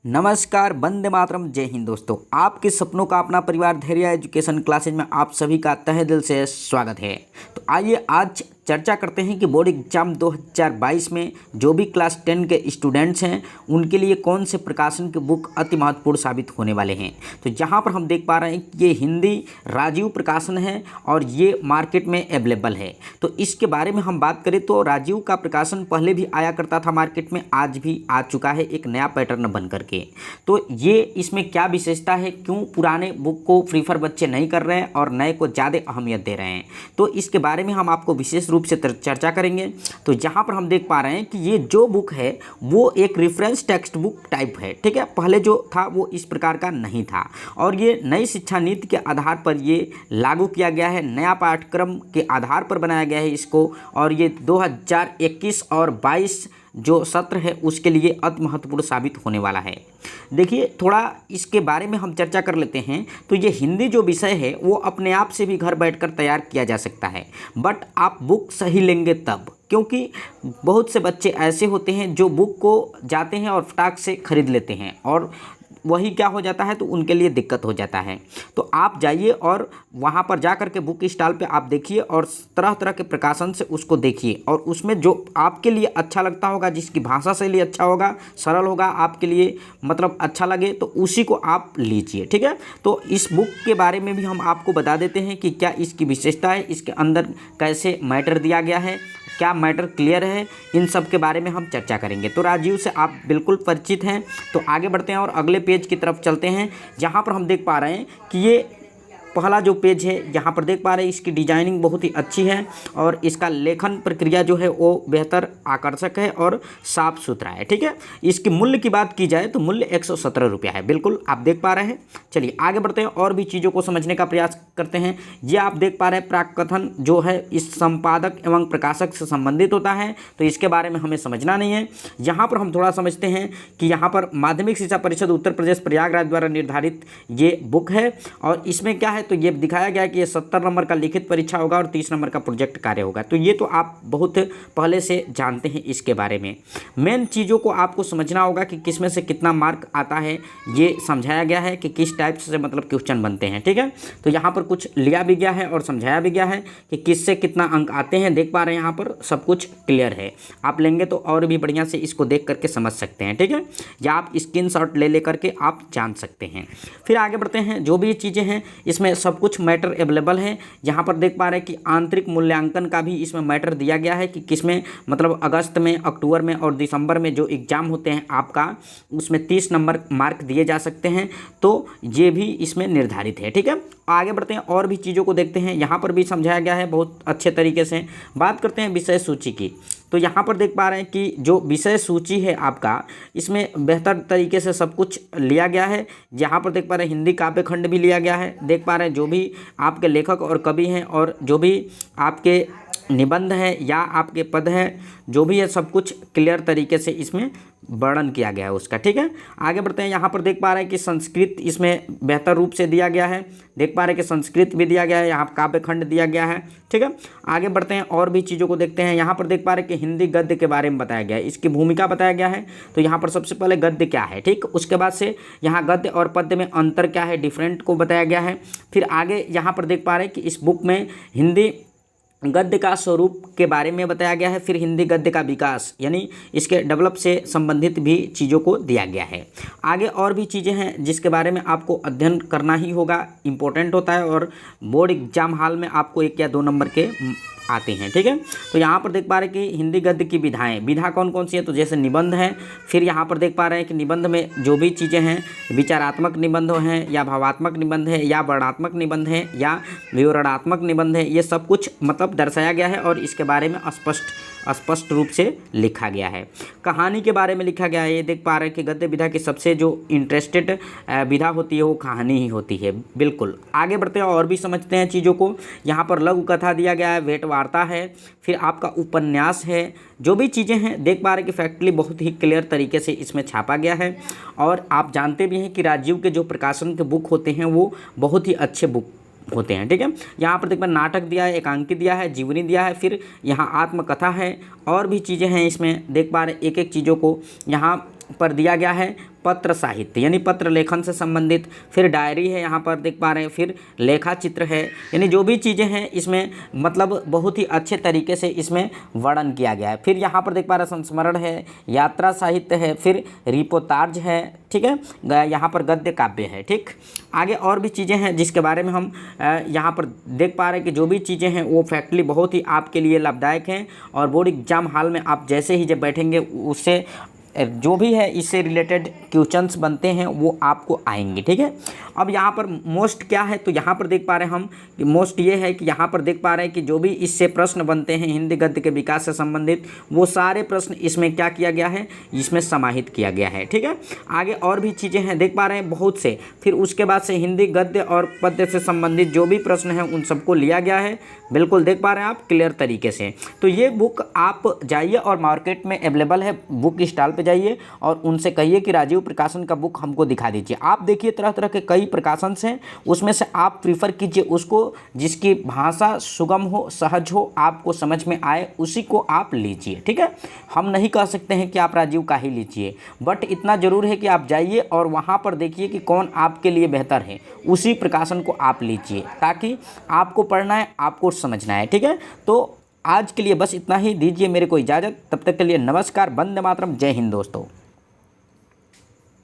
नमस्कार, वंदे मातरम, जय हिंद। दोस्तों, आपके सपनों का अपना परिवार धैर्य एजुकेशन क्लासेज में आप सभी का तहे दिल से स्वागत है। तो आइए आज चर्चा करते हैं कि बोर्ड एग्जाम 2022 में जो भी क्लास 10 के स्टूडेंट्स हैं उनके लिए कौन से प्रकाशन के बुक अति महत्वपूर्ण साबित होने वाले हैं। तो यहाँ पर हम देख पा रहे हैं कि ये हिंदी राजीव प्रकाशन है और ये मार्केट में अवेलेबल है। तो इसके बारे में हम बात करें तो राजीव का प्रकाशन पहले भी आया करता था मार्केट में, आज भी आ चुका है एक नया पैटर्न बन करके। तो ये इसमें क्या विशेषता है, क्यों पुराने बुक को प्रीफर बच्चे नहीं कर रहे हैं और नए को ज़्यादा अहमियत दे रहे हैं, तो इसके बारे में हम आपको विशेष रूप से चर्चा करेंगे। तो यहाँ पर हम देख पा रहे हैं कि ये जो बुक है वो एक रेफरेंस टेक्स्ट बुक टाइप है, ठीक है। पहले जो था वो इस प्रकार का नहीं था और ये नई शिक्षा नीति के आधार पर ये लागू किया गया है, नया पाठ्यक्रम के आधार पर बनाया गया है इसको। और ये 2021 और 22 जो सत्र है उसके लिए अति महत्वपूर्ण साबित होने वाला है। देखिए, थोड़ा इसके बारे में हम चर्चा कर लेते हैं। तो ये हिंदी जो विषय है वो अपने आप से भी घर बैठकर तैयार किया जा सकता है, बट आप बुक सही लेंगे तब, क्योंकि बहुत से बच्चे ऐसे होते हैं जो बुक को जाते हैं और फटाक से खरीद लेते हैं और वही क्या हो जाता है तो उनके लिए दिक्कत हो जाता है। तो आप जाइए और वहाँ पर जा कर के बुक स्टॉल पे आप देखिए और तरह तरह के प्रकाशन से उसको देखिए और उसमें जो आपके लिए अच्छा लगता होगा, जिसकी भाषा शैली अच्छा होगा, सरल होगा, आपके लिए मतलब अच्छा लगे, तो उसी को आप लीजिए, ठीक है। तो इस बुक के बारे में भी हम आपको बता देते हैं कि क्या इसकी विशेषता है, इसके अंदर कैसे मैटर दिया गया है, क्या मैटर क्लियर है, इन सब के बारे में हम चर्चा करेंगे। तो राजीव से आप बिल्कुल परिचित हैं। तो आगे बढ़ते हैं और अगले पेज की तरफ चलते हैं, जहाँ पर हम देख पा रहे हैं कि ये पहला जो पेज है यहाँ पर देख पा रहे हैं इसकी डिजाइनिंग बहुत ही अच्छी है और इसका लेखन प्रक्रिया जो है वो बेहतर आकर्षक है और साफ सुथरा है, ठीक है। इसकी मूल्य की बात की जाए तो मूल्य 117 रुपया है, बिल्कुल आप देख पा रहे हैं। चलिए आगे बढ़ते हैं और भी चीज़ों को समझने का प्रयास करते हैं। ये आप देख पा रहे हैं प्राकथन जो है इस संपादक एवं प्रकाशक से संबंधित होता है, तो इसके बारे में हमें समझना नहीं है। यहाँ पर हम थोड़ा समझते हैं कि यहाँ पर माध्यमिक शिक्षा परिषद उत्तर प्रदेश प्रयागराज द्वारा निर्धारित ये बुक है और इसमें क्या है तो ये दिखाया गया है कि ये 70 नंबर का लिखित परीक्षा होगा और 30 नंबर का प्रोजेक्ट कार्य होगा। तो ये तो आप बहुत पहले से जानते हैं इसके बारे में। मेन चीज़ों को आपको समझना होगा कि किस में से कितना मार्क आता है, ये समझाया गया है कि किस टाइप से मतलब क्वेश्चन बनते हैं, ठीक है। तो यहाँ पर कुछ लिया भी गया है और समझाया भी गया है कि किससे कितना अंक आते हैं। देख पा रहे हैं यहाँ पर सब कुछ क्लियर है, आप लेंगे तो और भी बढ़िया से इसको देख करके समझ सकते हैं, ठीक है, या आप स्क्रीनशॉट ले करके आप जान सकते हैं। फिर आगे बढ़ते हैं। जो भी चीज़ें हैं इसमें सब कुछ मैटर अवेलेबल है। यहाँ पर देख पा रहे हैं कि आंतरिक मूल्यांकन का भी इसमें मैटर दिया गया है कि किसमें मतलब अगस्त में, अक्टूबर में और दिसंबर में जो एग्ज़ाम होते हैं आपका, उसमें 30 नंबर मार्क दिए जा सकते हैं। तो ये भी इसमें निर्धारित है, ठीक है। आगे बढ़ते हैं और भी चीज़ों को देखते हैं। यहाँ पर भी समझाया गया है बहुत अच्छे तरीके से। बात करते हैं विषय सूची की। तो यहाँ पर देख पा रहे हैं कि जो विषय सूची है आपका, इसमें बेहतर तरीके से सब कुछ लिया गया है। यहाँ पर देख पा रहे हैं हिंदी काव्य खंड भी लिया गया है। देख पा रहे हैं जो भी आपके लेखक और कवि हैं और जो भी आपके निबंध है या आपके पद है, जो भी है सब कुछ क्लियर तरीके से इसमें वर्णन किया गया है उसका, ठीक है। आगे बढ़ते हैं। यहाँ पर देख पा रहे हैं कि संस्कृत इसमें बेहतर रूप से दिया गया है। देख पा रहे हैं कि संस्कृत भी दिया गया है, यहाँ काव्य खंड दिया गया है, ठीक है। आगे बढ़ते हैं और भी चीज़ों को देखते हैं। यहाँ पर देख पा रहे हैं कि हिंदी गद्य के बारे में बताया गया है, इसकी भूमिका बताया गया है। तो यहाँ पर सबसे पहले गद्य क्या है, ठीक, उसके बाद से यहाँ गद्य और पद्य में अंतर क्या है, डिफरेंट को बताया गया है। फिर आगे यहाँ पर देख पा रहे हैं कि इस बुक में हिंदी गद्य का स्वरूप के बारे में बताया गया है। फिर हिंदी गद्य का विकास यानी इसके डेवलप से संबंधित भी चीज़ों को दिया गया है। आगे और भी चीज़ें हैं जिसके बारे में आपको अध्ययन करना ही होगा, इम्पोर्टेंट होता है और बोर्ड एग्जाम हॉल में आपको 1 या 2 नंबर के आते हैं, ठीक है। तो यहाँ पर देख पा रहे हैं कि हिंदी गद्य की विधाएं, विधा कौन कौन सी है, तो जैसे निबंध है। फिर यहाँ पर देख पा रहे हैं कि निबंध में जो भी चीज़ें हैं, विचारात्मक निबंध हैं या भावात्मक निबंध है या वर्णनात्मक निबंध है या विवरणात्मक निबंध है, ये सब कुछ मतलब दर्शाया गया है और इसके बारे में स्पष्ट रूप से लिखा गया है। कहानी के बारे में लिखा गया है। ये देख पा रहे हैं कि गद्य विधा की सबसे जो इंटरेस्टेड विधा होती है वो कहानी ही होती है, बिल्कुल। आगे बढ़ते हैं और भी समझते हैं चीज़ों को। यहाँ पर लघु कथा दिया गया है, भेंटवार्ता है, फिर आपका उपन्यास है। जो भी चीज़ें हैं देख पा रहे हैं कि फैक्टली बहुत ही क्लियर तरीके से इसमें छापा गया है और आप जानते भी हैं कि राजीव के जो प्रकाशन के बुक होते हैं वो बहुत ही अच्छे बुक होते हैं, ठीक है। यहाँ पर देखिए नाटक दिया है, एकांकी दिया है, जीवनी दिया है, फिर यहाँ आत्मकथा है और भी चीज़ें हैं इसमें। देख पा रहे एक एक चीज़ों को। यहाँ पर दिया गया है पत्र साहित्य यानी पत्र लेखन से संबंधित, फिर डायरी है यहाँ पर देख पा रहे हैं, फिर लेखा चित्र है, यानी जो भी चीज़ें हैं इसमें मतलब बहुत ही अच्छे तरीके से इसमें वर्णन किया गया है। फिर यहाँ पर देख पा रहे हैं संस्मरण है, यात्रा साहित्य है, फिर रिपोर्टाज है, ठीक है, यहाँ पर गद्य काव्य है। ठीक, आगे और भी चीज़ें हैं जिसके बारे में हम यहाँ पर देख पा रहे हैं कि जो भी चीज़ें हैं वो फैक्टली बहुत ही आपके लिए लाभदायक हैं और बोर्ड एग्जाम हॉल में आप जैसे ही जब बैठेंगे उससे जो भी है इससे रिलेटेड क्वेश्चंस बनते हैं वो आपको आएंगे। ठीक है, अब यहाँ पर मोस्ट क्या है, तो यहाँ पर देख पा रहे हैं हम कि मोस्ट ये है कि यहाँ पर देख पा रहे हैं कि जो भी इससे प्रश्न बनते हैं हिंदी गद्य के विकास से संबंधित वो सारे प्रश्न इसमें क्या किया गया है, इसमें समाहित किया गया है। ठीक है, आगे और भी चीज़ें हैं देख पा रहे हैं बहुत से, फिर उसके बाद से हिंदी गद्य और पद्य से संबंधित जो भी प्रश्न हैं उन सबको लिया गया है, बिल्कुल देख पा रहे हैं आप क्लियर तरीके से। तो ये बुक आप जाइए और मार्केट में अवेलेबल है, बुक स्टॉल पे जाइए और उनसे कहिए कि राजीव प्रकाशन का बुक हमको दिखा दीजिए। आप देखिए तरह तरह के कई प्रकाशन हैं, उसमें से आप प्रीफर कीजिए उसको जिसकी भाषा सुगम हो, सहज हो, आपको समझ में आए, उसी को आप लीजिए। ठीक है, हम नहीं कह सकते हैं कि आप राजीव का ही लीजिए, बट इतना ज़रूर है कि आप जाइए और वहाँ पर देखिए कि कौन आपके लिए बेहतर है, उसी प्रकाशन को आप लीजिए ताकि आपको पढ़ना है, आपको समझना है। ठीक है, तो आज के लिए बस इतना ही, दीजिए मेरे को इजाज़त, तब तक के लिए नमस्कार, वंदे मातरम, जय हिंद दोस्तों।